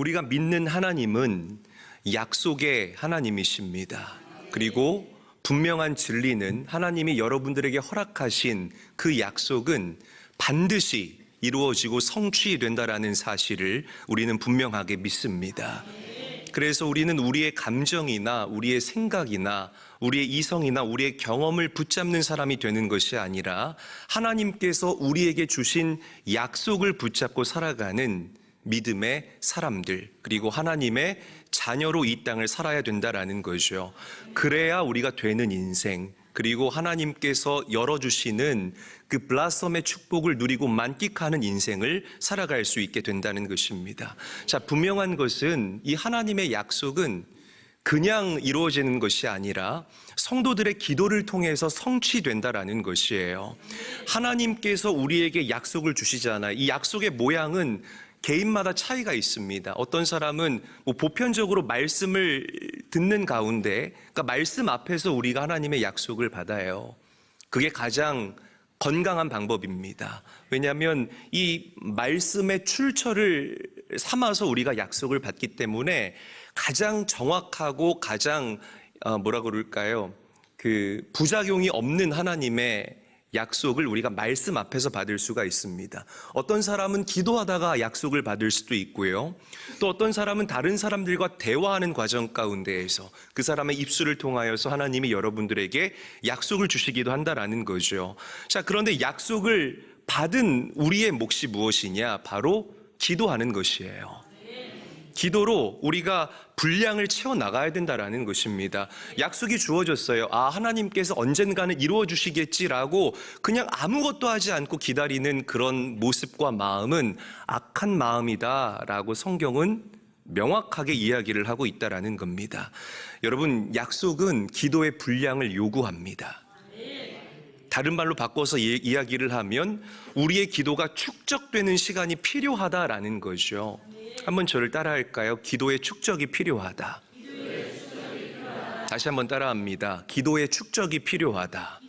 우리가 믿는 하나님은 약속의 하나님이십니다. 그리고 분명한 진리는 하나님이 여러분들에게 허락하신 그 약속은 반드시 이루어지고 성취된다라는 사실을 우리는 분명하게 믿습니다. 그래서 우리는 우리의 감정이나 우리의 생각이나 우리의 이성이나 우리의 경험을 붙잡는 사람이 되는 것이 아니라 하나님께서 우리에게 주신 약속을 붙잡고 살아가는 믿음의 사람들, 그리고 하나님의 자녀로 이 땅을 살아야 된다라는 거죠. 그래야 우리가 되는 인생, 그리고 하나님께서 열어주시는 그 블라썸의 축복을 누리고 만끽하는 인생을 살아갈 수 있게 된다는 것입니다. 자, 분명한 것은 이 하나님의 약속은 그냥 이루어지는 것이 아니라 성도들의 기도를 통해서 성취된다라는 것이에요. 하나님께서 우리에게 약속을 주시잖아요. 이 약속의 모양은 개인마다 차이가 있습니다. 어떤 사람은 보편적으로 말씀을 듣는 가운데, 그러니까 말씀 앞에서 우리가 하나님의 약속을 받아요. 그게 가장 건강한 방법입니다. 왜냐하면 이 말씀의 출처를 삼아서 우리가 약속을 받기 때문에 가장 정확하고 가장 그 부작용이 없는 하나님의 약속을 우리가 말씀 앞에서 받을 수가 있습니다. 어떤 사람은 기도하다가 약속을 받을 수도 있고요. 또 어떤 사람은 다른 사람들과 대화하는 과정 가운데에서 그 사람의 입술을 통하여서 하나님이 여러분들에게 약속을 주시기도 한다라는 거죠. 자, 그런데 약속을 받은 우리의 몫이 무엇이냐? 바로 기도하는 것이에요. 기도로 우리가 분량을 채워나가야 된다라는 것입니다. 약속이 주어졌어요. 하나님께서 언젠가는 이루어 주시겠지라고 그냥 아무것도 하지 않고 기다리는 그런 모습과 마음은 악한 마음이다라고 성경은 명확하게 이야기를 하고 있다라는 겁니다. 여러분, 약속은 기도의 분량을 요구합니다. 다른 말로 바꿔서 이야기를 하면 우리의 기도가 축적되는 시간이 필요하다라는 거죠. 한번 저를 따라할까요? 기도의 축적이 필요하다. 다시 한번 따라합니다. 기도의 축적이 필요하다.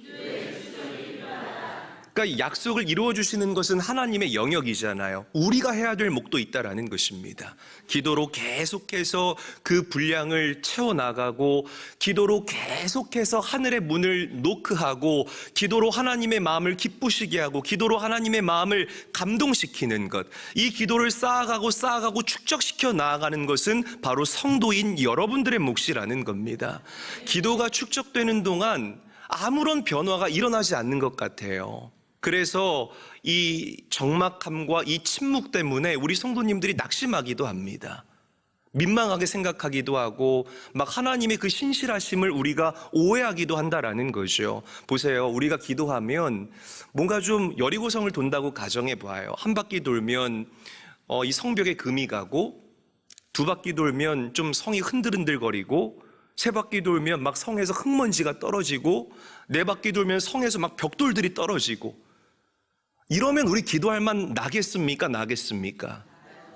그러니까 약속을 이루어 주시는 것은 하나님의 영역이잖아요. 우리가 해야 될 몫도 있다라는 것입니다. 기도로 계속해서 그 분량을 채워나가고, 기도로 계속해서 하늘의 문을 노크하고, 기도로 하나님의 마음을 기쁘시게 하고, 기도로 하나님의 마음을 감동시키는 것, 이 기도를 쌓아가고 축적시켜 나아가는 것은 바로 성도인 여러분들의 몫이라는 겁니다. 기도가 축적되는 동안 아무런 변화가 일어나지 않는 것 같아요. 그래서 이 적막함과 이 침묵 때문에 우리 성도님들이 낙심하기도 합니다. 민망하게 생각하기도 하고, 막 하나님의 그 신실하심을 우리가 오해하기도 한다라는 거죠. 보세요, 우리가 기도하면 뭔가 좀 여리고성을 돈다고 가정해 봐요. 한 바퀴 돌면 이 성벽에 금이 가고, 두 바퀴 돌면 좀 성이 흔들흔들거리고, 세 바퀴 돌면 막 성에서 흙먼지가 떨어지고, 네 바퀴 돌면 성에서 막 벽돌들이 떨어지고, 이러면 우리 기도할 만 나겠습니까?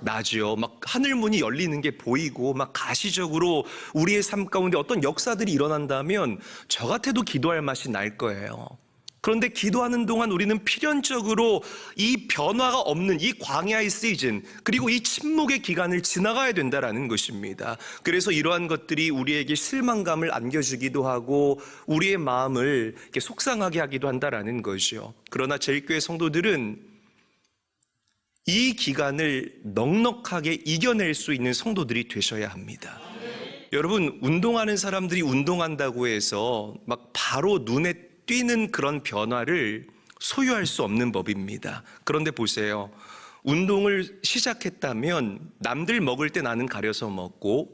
나죠. 막 하늘문이 열리는 게 보이고, 막 가시적으로 우리의 삶 가운데 어떤 역사들이 일어난다면 저 같아도 기도할 맛이 날 거예요. 그런데 기도하는 동안 우리는 필연적으로 이 변화가 없는 이 광야의 시즌, 그리고 이 침묵의 기간을 지나가야 된다라는 것입니다. 그래서 이러한 것들이 우리에게 실망감을 안겨주기도 하고 우리의 마음을 이렇게 속상하게 하기도 한다라는 거죠. 그러나 제일교회 성도들은 이 기간을 넉넉하게 이겨낼 수 있는 성도들이 되셔야 합니다. 여러분, 운동하는 사람들이 운동한다고 해서 막 바로 눈에 띄는 그런 변화를 소유할 수 없는 법입니다. 그런데 보세요, 운동을 시작했다면 남들 먹을 때 나는 가려서 먹고,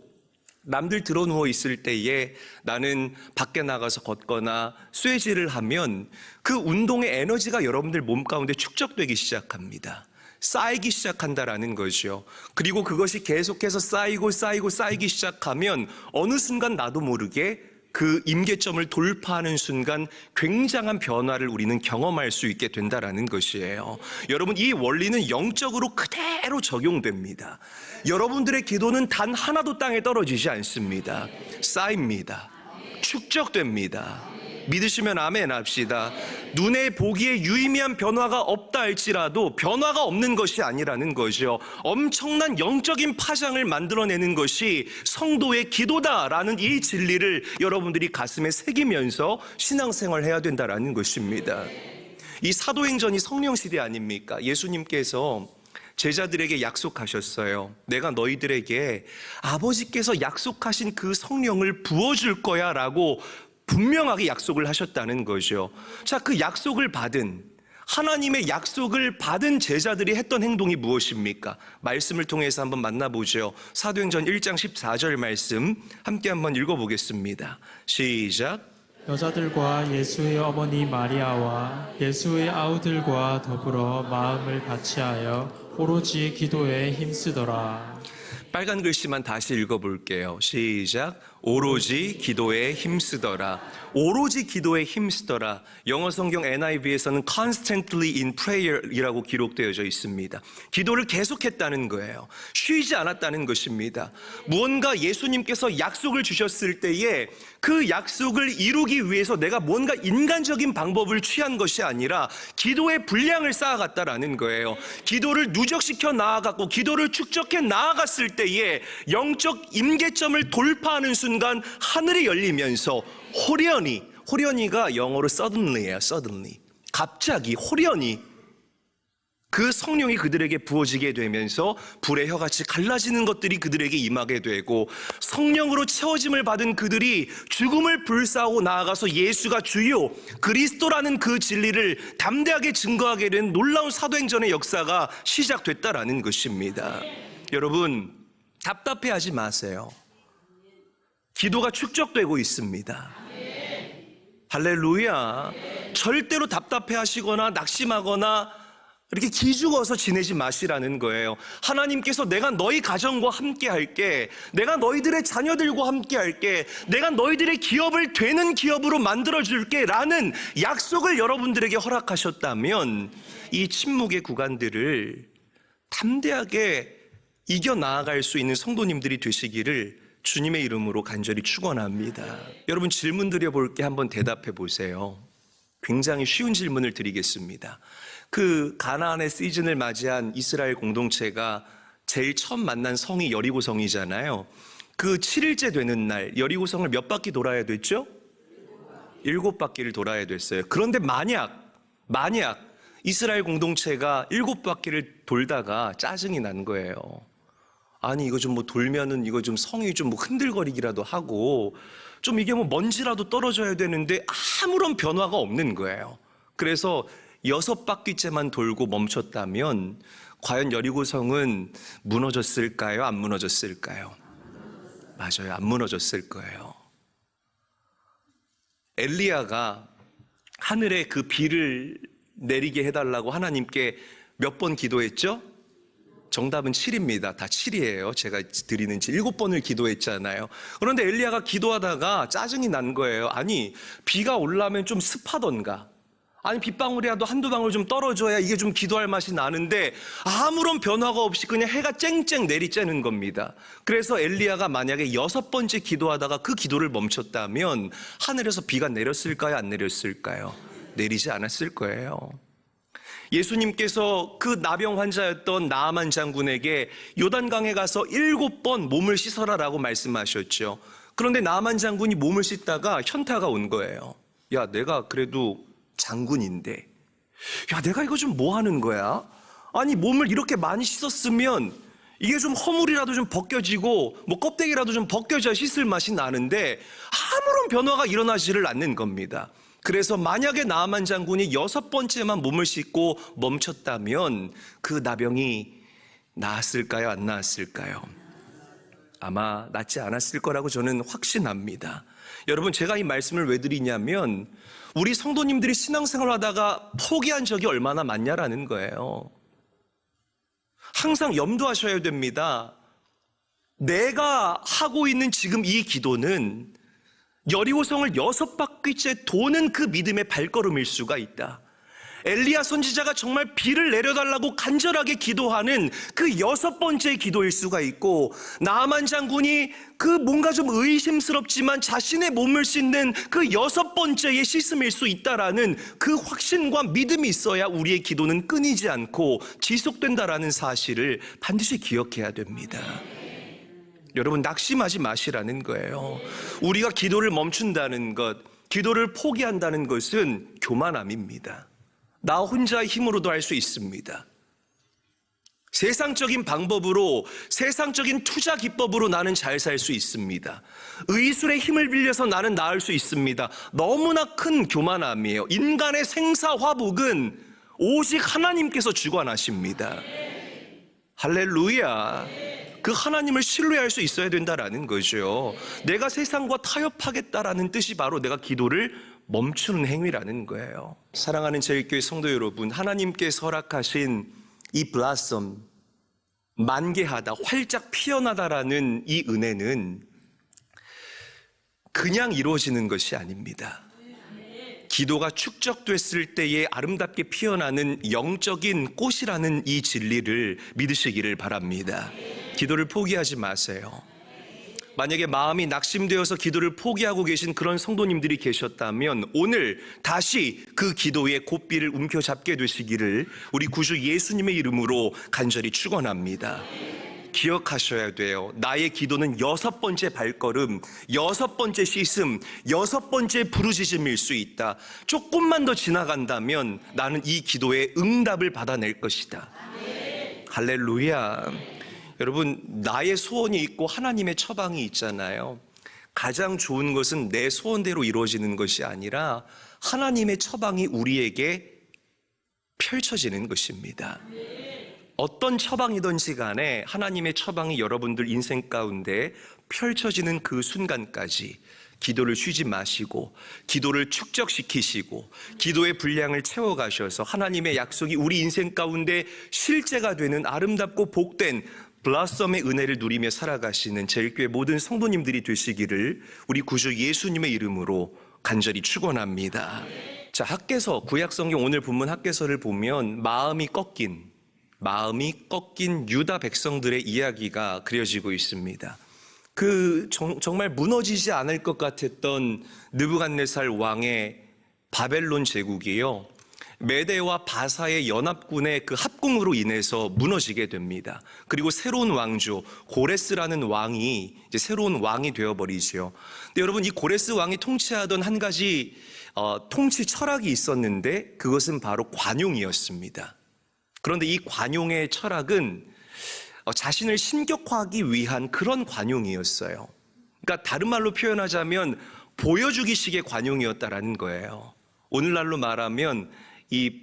남들 들어 누워 있을 때에 나는 밖에 나가서 걷거나 쇠질을 하면 그 운동의 에너지가 여러분들 몸 가운데 축적되기 시작합니다. 쌓이기 시작한다라는 거죠. 그리고 그것이 계속해서 쌓이기 시작하면 어느 순간 나도 모르게 그 임계점을 돌파하는 순간 굉장한 변화를 우리는 경험할 수 있게 된다라는 것이에요. 여러분, 이 원리는 영적으로 그대로 적용됩니다. 여러분들의 기도는 단 하나도 땅에 떨어지지 않습니다. 쌓입니다. 축적됩니다. 믿으시면 아멘 합시다. 눈에 보기에 유의미한 변화가 없다 할지라도 변화가 없는 것이 아니라는 거죠. 엄청난 영적인 파장을 만들어내는 것이 성도의 기도다라는 이 진리를 여러분들이 가슴에 새기면서 신앙생활을 해야 된다라는 것입니다. 이 사도행전이 성령시대 아닙니까? 예수님께서 제자들에게 약속하셨어요. 내가 너희들에게 아버지께서 약속하신 그 성령을 부어줄 거야 라고 분명하게 약속을 하셨다는 거죠. 자, 그 약속을 받은, 하나님의 약속을 받은 제자들이 했던 행동이 무엇입니까? 말씀을 통해서 한번 만나보죠. 사도행전 1장 14절 말씀 함께 한번 읽어보겠습니다. 시작. 여자들과 예수의 어머니 마리아와 예수의 아우들과 더불어 마음을 같이하여 오로지 기도에 힘쓰더라. 빨간 글씨만 다시 읽어볼게요. 시작. 오로지 기도에 힘쓰더라. 오로지 기도에 힘쓰더라. 영어 성경 NIV에서는 constantly in prayer이라고 기록되어져 있습니다. 기도를 계속했다는 거예요. 쉬지 않았다는 것입니다. 무언가 예수님께서 약속을 주셨을 때에 그 약속을 이루기 위해서 내가 뭔가 인간적인 방법을 취한 것이 아니라 기도의 분량을 쌓아갔다라는 거예요. 기도를 누적시켜 나아갔고 기도를 축적해 나아갔을 때에 영적 임계점을 돌파하는 순간 하늘이 열리면서 호련히가 영어로 suddenly예요. suddenly. 갑자기 호련히 그 성령이 그들에게 부어지게 되면서 불의 혀같이 갈라지는 것들이 그들에게 임하게 되고 성령으로 채워짐을 받은 그들이 죽음을 불사하고 나아가서 예수가 주요 그리스도라는 그 진리를 담대하게 증거하게 된 놀라운 사도행전의 역사가 시작됐다라는 것입니다. 여러분, 답답해하지 마세요. 기도가 축적되고 있습니다. 할렐루야. 절대로 답답해하시거나 낙심하거나 이렇게 기죽어서 지내지 마시라는 거예요. 하나님께서 내가 너희 가정과 함께 할게, 내가 너희들의 자녀들과 함께 할게, 내가 너희들의 기업을 되는 기업으로 만들어줄게 라는 약속을 여러분들에게 허락하셨다면 이 침묵의 구간들을 담대하게 이겨나아갈 수 있는 성도님들이 되시기를 주님의 이름으로 간절히 축원합니다. 여러분, 질문 드려볼게. 한번 대답해 보세요. 굉장히 쉬운 질문을 드리겠습니다. 그 가나안의 시즌을 맞이한 이스라엘 공동체가 제일 처음 만난 성이 여리고성이잖아요. 그 7일째 되는 날 여리고성을 몇 바퀴 돌아야 됐죠? 7바퀴를 돌아야 됐어요. 그런데 만약 이스라엘 공동체가 7바퀴를 돌다가 짜증이 난 거예요. 아니 이거 좀 뭐 돌면은 이거 좀 성이 좀 뭐 흔들거리기라도 하고 좀 이게 뭐 먼지라도 떨어져야 되는데 아무런 변화가 없는 거예요. 그래서 6바퀴째만 돌고 멈췄다면 과연 여리고성은 무너졌을까요? 안 무너졌을까요? 맞아요. 안 무너졌을 거예요. 엘리야가 하늘에 그 비를 내리게 해달라고 하나님께 몇 번 기도했죠? 정답은 7입니다. 다 7이에요. 제가 드리는 7번을 기도했잖아요. 그런데 엘리야가 기도하다가 짜증이 난 거예요. 아니 비가 올라면 좀 습하던가, 아니 빗방울이라도 한두 방울 좀 떨어져야 이게 좀 기도할 맛이 나는데 아무런 변화가 없이 그냥 해가 쨍쨍 내리쬐는 겁니다. 그래서 엘리야가 만약에 6번째 기도하다가 그 기도를 멈췄다면 하늘에서 비가 내렸을까요? 안 내렸을까요? 내리지 않았을 거예요. 예수님께서 그 나병 환자였던 나아만 장군에게 요단강에 가서 7번 몸을 씻어라라고 말씀하셨죠. 그런데 나아만 장군이 몸을 씻다가 현타가 온 거예요. 야, 내가 그래도 장군인데, 야, 내가 이거 좀 뭐 하는 거야? 아니 몸을 이렇게 많이 씻었으면 이게 좀 허물이라도 좀 벗겨지고 뭐 껍데기라도 좀 벗겨져야 씻을 맛이 나는데 아무런 변화가 일어나지를 않는 겁니다. 그래서 만약에 나아만 장군이 6번째만 몸을 씻고 멈췄다면 그 나병이 나았을까요? 안 나았을까요? 아마 낫지 않았을 거라고 저는 확신합니다. 여러분, 제가 이 말씀을 왜 드리냐면 우리 성도님들이 신앙생활을 하다가 포기한 적이 얼마나 많냐라는 거예요. 항상 염두하셔야 됩니다. 내가 하고 있는 지금 이 기도는 여리고성을 6바퀴째 도는 그 믿음의 발걸음일 수가 있다. 엘리야 선지자가 정말 비를 내려달라고 간절하게 기도하는 그 6번째 기도일 수가 있고, 나아만 장군이 그 뭔가 좀 의심스럽지만 자신의 몸을 씻는 그 6번째의 씻음일 수 있다라는 그 확신과 믿음이 있어야 우리의 기도는 끊이지 않고 지속된다라는 사실을 반드시 기억해야 됩니다. 여러분, 낙심하지 마시라는 거예요. 우리가 기도를 멈춘다는 것, 기도를 포기한다는 것은 교만함입니다. 나 혼자의 힘으로도 할 수 있습니다. 세상적인 방법으로, 세상적인 투자 기법으로 나는 잘 살 수 있습니다. 의술의 힘을 빌려서 나는 나을 수 있습니다. 너무나 큰 교만함이에요. 인간의 생사화복은 오직 하나님께서 주관하십니다. 할렐루야. 그 하나님을 신뢰할 수 있어야 된다라는 거죠. 내가 세상과 타협하겠다라는 뜻이 바로 내가 기도를 멈추는 행위라는 거예요. 사랑하는 제일교회 성도 여러분, 하나님께서 허락하신 이 블라썸, 만개하다, 활짝 피어나다라는 이 은혜는 그냥 이루어지는 것이 아닙니다. 기도가 축적됐을 때에 아름답게 피어나는 영적인 꽃이라는 이 진리를 믿으시기를 바랍니다. 기도를 포기하지 마세요. 만약에 마음이 낙심되어서 기도를 포기하고 계신 그런 성도님들이 계셨다면 오늘 다시 그 기도의 고삐를 움켜잡게 되시기를 우리 구주 예수님의 이름으로 간절히 축원합니다. 기억하셔야 돼요. 나의 기도는 6번째 발걸음, 6번째 씻음, 6번째 부르짖음일 수 있다. 조금만 더 지나간다면 나는 이 기도의 응답을 받아낼 것이다. 할렐루야. 여러분, 나의 소원이 있고 하나님의 처방이 있잖아요. 가장 좋은 것은 내 소원대로 이루어지는 것이 아니라 하나님의 처방이 우리에게 펼쳐지는 것입니다. 어떤 처방이든지 간에 하나님의 처방이 여러분들 인생 가운데 펼쳐지는 그 순간까지 기도를 쉬지 마시고 기도를 축적시키시고 기도의 분량을 채워가셔서 하나님의 약속이 우리 인생 가운데 실제가 되는 아름답고 복된 블라썸의 은혜를 누리며 살아가시는 제일교회 모든 성도님들이 되시기를 우리 구주 예수님의 이름으로 간절히 축원합니다. 자, 학개서, 구약성경 오늘 본문 학개서를 보면 마음이 꺾인 유다 백성들의 이야기가 그려지고 있습니다. 정말 무너지지 않을 것 같았던 느부갓네살 왕의 바벨론 제국이요, 메대와 바사의 연합군의 그 합공으로 인해서 무너지게 됩니다. 그리고 새로운 왕조 고레스라는 왕이 이제 새로운 왕이 되어버리죠. 근데 여러분, 이 고레스 왕이 통치하던 한 가지 통치 철학이 있었는데 그것은 바로 관용이었습니다. 그런데 이 관용의 철학은 자신을 신격화하기 위한 그런 관용이었어요. 그러니까 다른 말로 표현하자면 보여주기식의 관용이었다라는 거예요. 오늘날로 말하면 이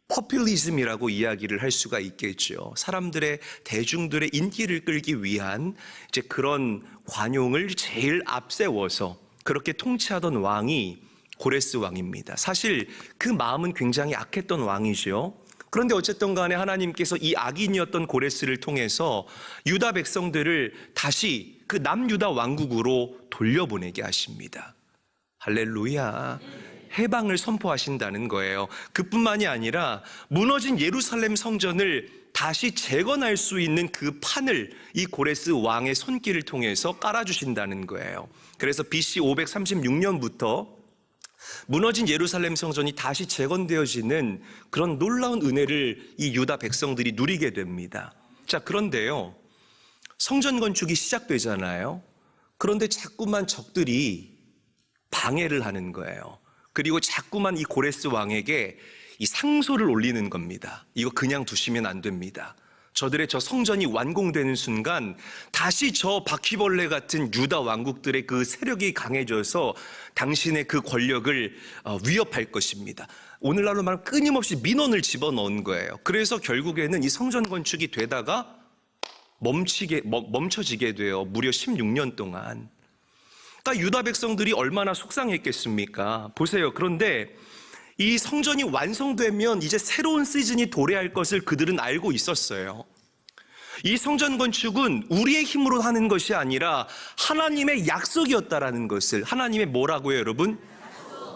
포퓰리즘이라고 이야기를 할 수가 있겠죠. 사람들의, 대중들의 인기를 끌기 위한 이제 그런 관용을 제일 앞세워서 그렇게 통치하던 왕이 고레스 왕입니다. 사실 그 마음은 굉장히 악했던 왕이죠. 그런데 어쨌든 간에 하나님께서 이 악인이었던 고레스를 통해서 유다 백성들을 다시 그 남유다 왕국으로 돌려보내게 하십니다. 할렐루야. 해방을 선포하신다는 거예요. 그뿐만이 아니라 무너진 예루살렘 성전을 다시 재건할 수 있는 그 판을 이 고레스 왕의 손길을 통해서 깔아주신다는 거예요. 그래서 BC 536년부터 무너진 예루살렘 성전이 다시 재건되어지는 그런 놀라운 은혜를 이 유다 백성들이 누리게 됩니다. 자, 그런데요, 성전 건축이 시작되잖아요. 그런데 자꾸만 적들이 방해를 하는 거예요. 그리고 자꾸만 이 고레스 왕에게 이 상소를 올리는 겁니다. 이거 그냥 두시면 안 됩니다. 저들의 저 성전이 완공되는 순간 다시 저 바퀴벌레 같은 유다 왕국들의 그 세력이 강해져서 당신의 그 권력을 위협할 것입니다. 오늘날로 말하면 끊임없이 민원을 집어넣은 거예요. 그래서 결국에는 이 성전 건축이 되다가 멈춰지게 돼요. 무려 16년 동안. 그러니까 유다 백성들이 얼마나 속상했겠습니까? 보세요. 그런데 이 성전이 완성되면 이제 새로운 시즌이 도래할 것을 그들은 알고 있었어요. 이 성전 건축은 우리의 힘으로 하는 것이 아니라 하나님의 약속이었다라는 것을, 하나님의 뭐라고요, 여러분?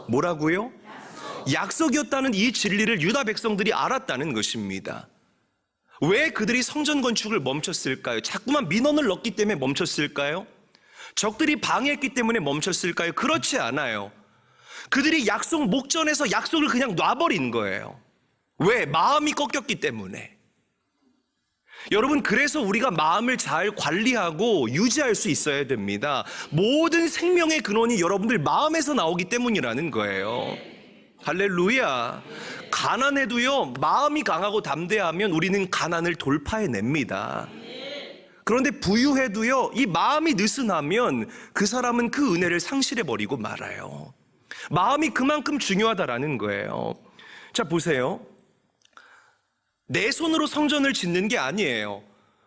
뭐라고요? 약속이었다는 이 진리를 유다 백성들이 알았다는 것입니다. 왜 그들이 성전 건축을 멈췄을까요? 자꾸만 민원을 넣기 때문에 멈췄을까요? 적들이 방해했기 때문에 멈췄을까요? 그렇지 않아요. 그들이 약속 목전에서 약속을 그냥 놔버린 거예요. 왜? 마음이 꺾였기 때문에. 여러분, 그래서 우리가 마음을 잘 관리하고 유지할 수 있어야 됩니다. 모든 생명의 근원이 여러분들 마음에서 나오기 때문이라는 거예요. 할렐루야. 가난해도요, 마음이 강하고 담대하면 우리는 가난을 돌파해냅니다. 그런데 부유해도요, 이 마음이 느슨하면 그 사람은 그 은혜를 상실해버리고 말아요. 마음이 그만큼 중요하다라는 거예요. 자, 보세요. 내 손으로 성전을 짓는 게 아니에요.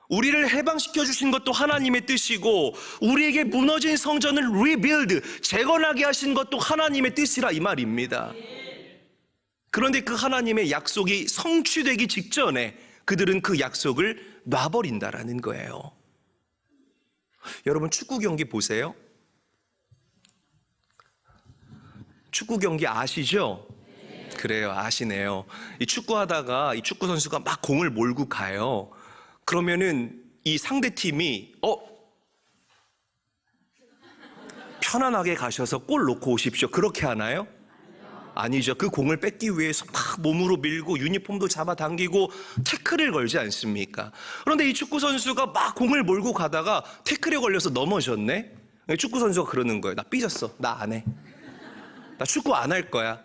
우리를 해방시켜 주신 것도 하나님의 뜻이고, 우리에게 무너진 성전을 리빌드, 재건하게 하신 것도 하나님의 뜻이라 이 말입니다. 그런데 그 하나님의 약속이 성취되기 직전에 그들은 그 약속을 놔버린다라는 거예요. 여러분, 축구 경기 보세요. 축구 경기 아시죠? 그래요, 아시네요. 이 축구하다가 이 축구 선수가 막 공을 몰고 가요. 그러면은 이 상대 팀이 편안하게 가셔서 골 넣고 오십시오, 그렇게 하나요? 아니죠. 그 공을 뺏기 위해서 막 몸으로 밀고 유니폼도 잡아당기고 태클을 걸지 않습니까? 그런데 이 축구 선수가 막 공을 몰고 가다가 태클에 걸려서 넘어졌네. 축구 선수가 그러는 거예요. 나 삐졌어, 나 안 해. 나 축구 안 할 거야.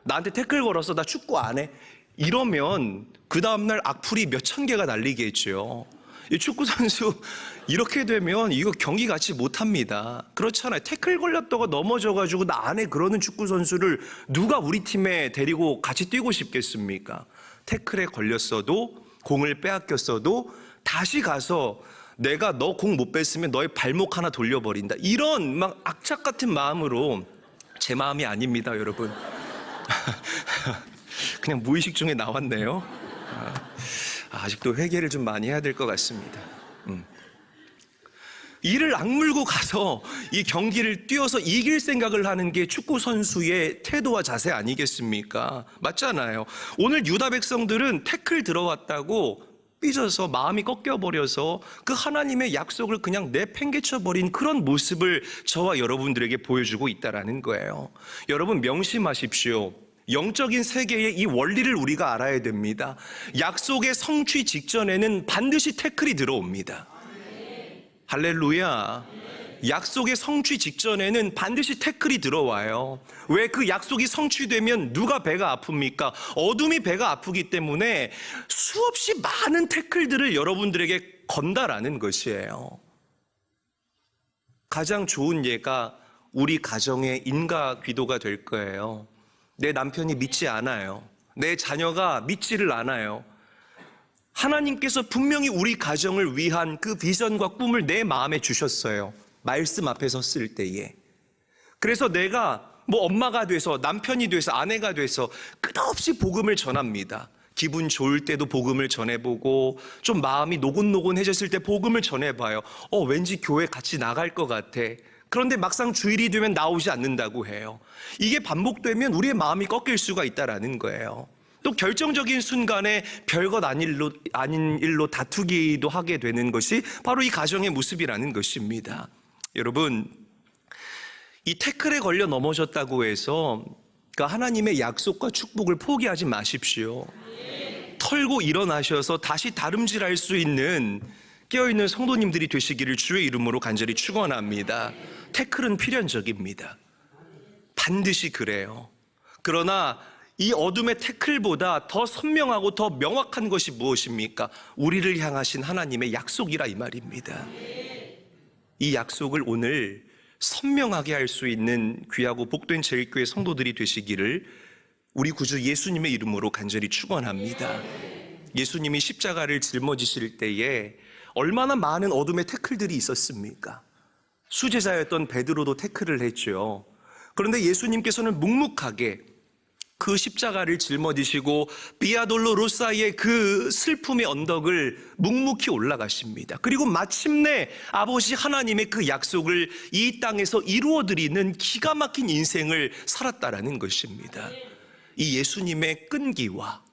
나한테 태클 걸었어, 나 축구 안 해. 이러면 그 다음날 악플이 몇천 개가 날리겠죠. 이 축구 선수 이렇게 되면 이거 경기 같이 못합니다. 그렇잖아요. 태클 걸렸다가 넘어져가지고 나 안 해 그러는 축구 선수를 누가 우리 팀에 데리고 같이 뛰고 싶겠습니까? 태클에 걸렸어도, 공을 빼앗겼어도 다시 가서 내가 너 공 못 뺐으면 너의 발목 하나 돌려버린다, 이런 막 악착 같은 마음으로. 제 마음이 아닙니다, 여러분. 그냥 무의식 중에 나왔네요. 아직도 회개를 좀 많이 해야 될 것 같습니다. 이를 악물고 가서 이 경기를 뛰어서 이길 생각을 하는 게 축구 선수의 태도와 자세 아니겠습니까? 맞잖아요. 오늘 유다 백성들은 태클 들어왔다고 삐져서 마음이 꺾여버려서 그 하나님의 약속을 그냥 내팽개쳐버린 그런 모습을 저와 여러분들에게 보여주고 있다는 거예요. 여러분, 명심하십시오. 영적인 세계의 이 원리를 우리가 알아야 됩니다. 약속의 성취 직전에는 반드시 태클이 들어옵니다. 할렐루야. 약속의 성취 직전에는 반드시 태클이 들어와요. 왜? 그 약속이 성취되면 누가 배가 아픕니까? 어둠이 배가 아프기 때문에 수없이 많은 태클들을 여러분들에게 건다라는 것이에요. 가장 좋은 예가 우리 가정의 인가 기도가 될 거예요. 내 남편이 믿지 않아요. 내 자녀가 믿지를 않아요. 하나님께서 분명히 우리 가정을 위한 그 비전과 꿈을 내 마음에 주셨어요. 말씀 앞에 섰을 때에. 그래서 내가 엄마가 돼서, 남편이 돼서, 아내가 돼서 끝없이 복음을 전합니다. 기분 좋을 때도 복음을 전해보고, 좀 마음이 노곤노곤해졌을 때 복음을 전해봐요. 왠지 교회 같이 나갈 것 같아. 그런데 막상 주일이 되면 나오지 않는다고 해요. 이게 반복되면 우리의 마음이 꺾일 수가 있다라는 거예요. 또 결정적인 순간에 별것 아닌 일로 다투기도 하게 되는 것이 바로 이 가정의 모습이라는 것입니다. 여러분, 이 태클에 걸려 넘어졌다고 해서 하나님의 약속과 축복을 포기하지 마십시오. 털고 일어나셔서 다시 다름질할 수 있는 깨어있는 성도님들이 되시기를 주의 이름으로 간절히 축원합니다. 태클은 필연적입니다. 반드시 그래요. 그러나 이 어둠의 태클보다 더 선명하고 더 명확한 것이 무엇입니까? 우리를 향하신 하나님의 약속이라 이 말입니다. 이 약속을 오늘 선명하게 할 수 있는 귀하고 복된 제일교회 성도들이 되시기를 우리 구주 예수님의 이름으로 간절히 축원합니다. 예수님이 십자가를 짊어지실 때에 얼마나 많은 어둠의 태클들이 있었습니까? 수제자였던 베드로도 태클을 했죠. 그런데 예수님께서는 묵묵하게 그 십자가를 짊어지시고 비아돌로 로사의 그 슬픔의 언덕을 묵묵히 올라가십니다. 그리고 마침내 아버지 하나님의 그 약속을 이 땅에서 이루어드리는 기가 막힌 인생을 살았다라는 것입니다. 이 예수님의 끈기와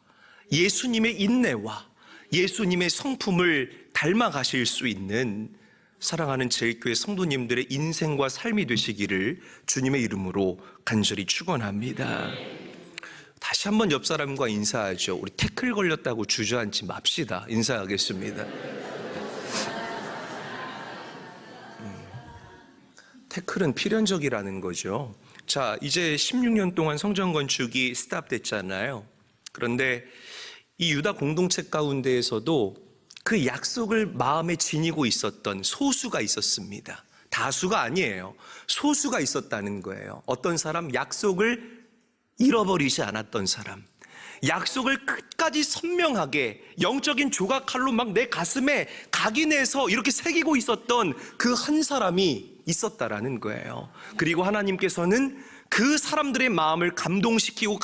예수님의 인내와 예수님의 성품을 닮아가실 수 있는 사랑하는 제일교회 성도님들의 인생과 삶이 되시기를 주님의 이름으로 간절히 축원합니다. 다시 한번 옆 사람과 인사하죠. 우리 태클 걸렸다고 주저앉지 맙시다. 인사하겠습니다. 태클은 필연적이라는 거죠. 자, 이제 16년 동안 성전 건축이 스탑됐잖아요. 그런데 이 유다 공동체 가운데에서도 그 약속을 마음에 지니고 있었던 소수가 있었습니다. 다수가 아니에요. 소수가 있었다는 거예요. 어떤 사람? 약속을 잃어버리지 않았던 사람. 약속을 끝까지 선명하게 영적인 조각칼로 막 내 가슴에 각인해서 이렇게 새기고 있었던 그 한 사람이 있었다라는 거예요. 그리고 하나님께서는 그 사람들의 마음을 감동시켜서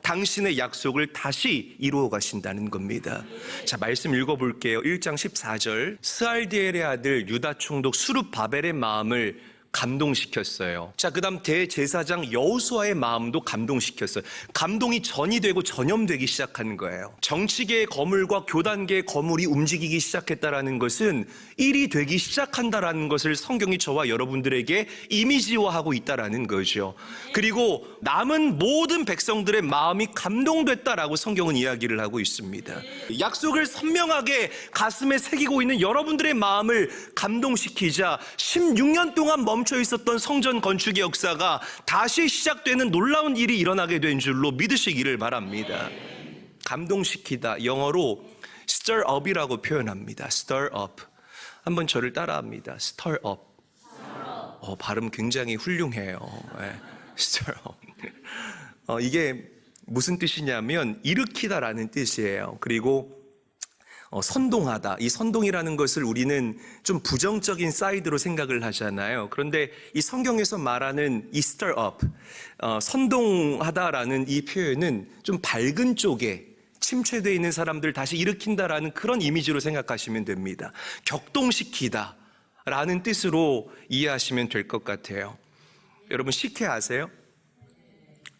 당신의 약속을 다시 이루어 가신다는 겁니다. 자, 말씀 읽어볼게요. 1장 14절. 스알디엘의 아들 유다 총독 수룹바벨의 마음을 감동시켰어요. 자, 그 다음 대제사장 여호수아의 마음도 감동시켰어요. 감동이 전이 되고 전염되기 시작한 거예요. 정치계의 거물과 교단계의 거물이 움직이기 시작했다라는 것은 일이 되기 시작한다라는 것을 성경이 저와 여러분들에게 이미지화하고 있다라는 거죠. 그리고 남은 모든 백성들의 마음이 감동됐다라고 성경은 이야기를 하고 있습니다. 약속을 선명하게 가슴에 새기고 있는 여러분들의 마음을 감동시키자 16년 동안 멈춰 있었던 성전 건축의 역사가 다시 시작되는 놀라운 일이 일어나게 된 줄로 믿으시기를 바랍니다. 감동시키다, 영어로 stir up이라고 표현합니다. stir up. 한번 저를 따라합니다. stir up. 발음 굉장히 훌륭해요. 네. stir up. 이게 무슨 뜻이냐면 일으키다라는 뜻이에요. 그리고 선동하다. 이 선동이라는 것을 우리는 좀 부정적인 사이드로 생각을 하잖아요. 그런데 이 성경에서 말하는 이 stir up, 선동하다라는 이 표현은 좀 밝은 쪽에 침체되어 있는 사람들 다시 일으킨다라는 그런 이미지로 생각하시면 됩니다. 격동시키다라는 뜻으로 이해하시면 될 것 같아요. 여러분 식혜 아세요?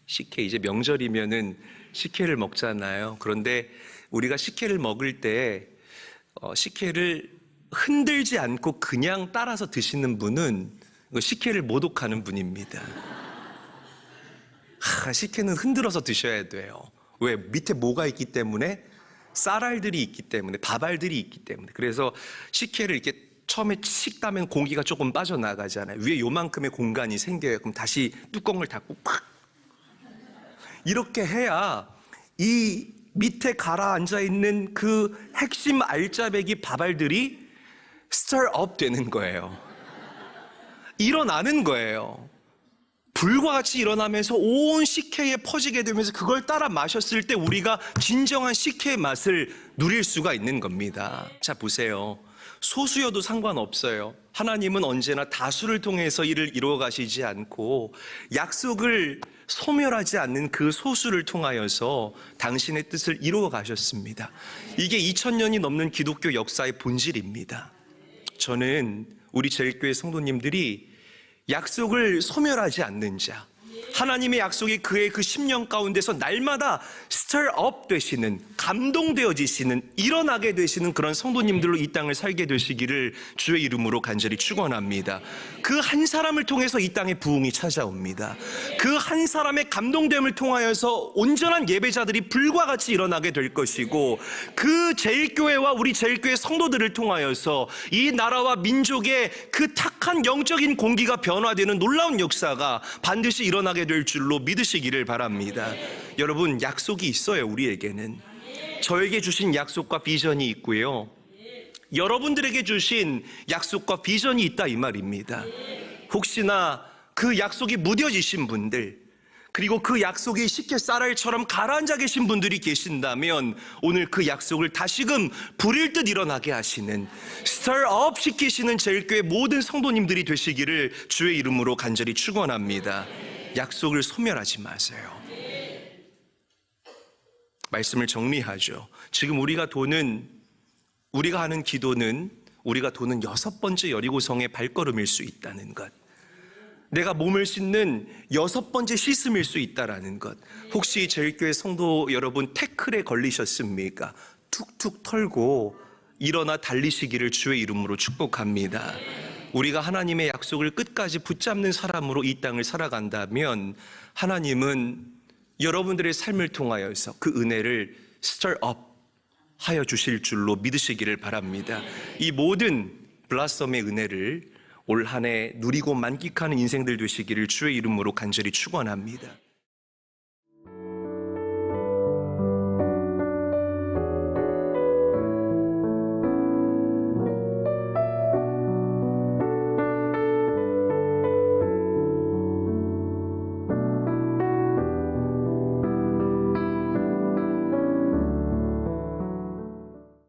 식혜, 이제 명절이면은 식혜를 먹잖아요. 그런데 우리가 식혜를 먹을 때 식혜를 흔들지 않고 그냥 따라서 드시는 분은 식혜를 모독하는 분입니다. 식혜는 흔들어서 드셔야 돼요. 왜? 밑에 뭐가 있기 때문에? 쌀알들이 있기 때문에, 밥알들이 있기 때문에. 그래서 식혜를 이렇게 처음에 칙 따면 공기가 조금 빠져나가잖아요. 위에 요만큼의 공간이 생겨요. 그럼 다시 뚜껑을 닫고 팍! 이렇게 해야 이 밑에 가라앉아 있는 그 핵심 알짜배기 밥알들이 stir up 되는 거예요. 일어나는 거예요. 불과 같이 일어나면서 온 식혜에 퍼지게 되면서 그걸 따라 마셨을 때 우리가 진정한 식혜의 맛을 누릴 수가 있는 겁니다. 자, 보세요. 소수여도 상관없어요. 하나님은 언제나 다수를 통해서 일을 이루어 가시지 않고 약속을 소멸하지 않는 그 소수를 통하여서 당신의 뜻을 이루어 가셨습니다. 이게 2000년이 넘는 기독교 역사의 본질입니다. 저는 우리 제일교회 성도님들이 약속을 소멸하지 않는 자, 하나님의 약속이 그의 그 10년 가운데서 날마다 stir up 되시는, 감동되어지시는, 일어나게 되시는 그런 성도님들로 이 땅을 살게 되시기를 주의 이름으로 간절히 축원합니다. 그 한 사람을 통해서 이 땅에 부흥이 찾아옵니다. 그 한 사람의 감동됨을 통하여서 온전한 예배자들이 불과 같이 일어나게 될 것이고, 그 제일교회와 우리 제일교회 성도들을 통하여서 이 나라와 민족의 그 탁한 영적인 공기가 변화되는 놀라운 역사가 반드시 일어나게 될 줄로 믿으시기를 바랍니다. 여러분, 약속이 있어요. 우리에게는 저에게 주신 약속과 비전이 있고요, 여러분들에게 주신 약속과 비전이 있다 이 말입니다. 혹시나 그 약속이 무뎌지신 분들, 그리고 그 약속이 쉽게 쌀알처럼 가라앉아 계신 분들이 계신다면 오늘 그 약속을 다시금 불일 듯 일어나게 하시는, stir up 시키시는 제일교회 모든 성도님들이 되시기를 주의 이름으로 간절히 축원합니다. 약속을 소멸하지 마세요. 말씀을 정리하죠. 지금 우리가 하는 기도는 우리가 도는 6번째 여리고성의 발걸음일 수 있다는 것. 내가 몸을 씻는 6번째 씻음일 수 있다라는 것. 혹시 저희 교회 성도 여러분 태클에 걸리셨습니까? 툭툭 털고 일어나 달리시기를 주의 이름으로 축복합니다. 우리가 하나님의 약속을 끝까지 붙잡는 사람으로 이 땅을 살아간다면 하나님은 여러분들의 삶을 통하여서 그 은혜를 stir up 하여 주실 줄로 믿으시기를 바랍니다. 이 모든 블라썸의 은혜를 올 한 해 누리고 만끽하는 인생들 되시기를 주의 이름으로 간절히 축원합니다.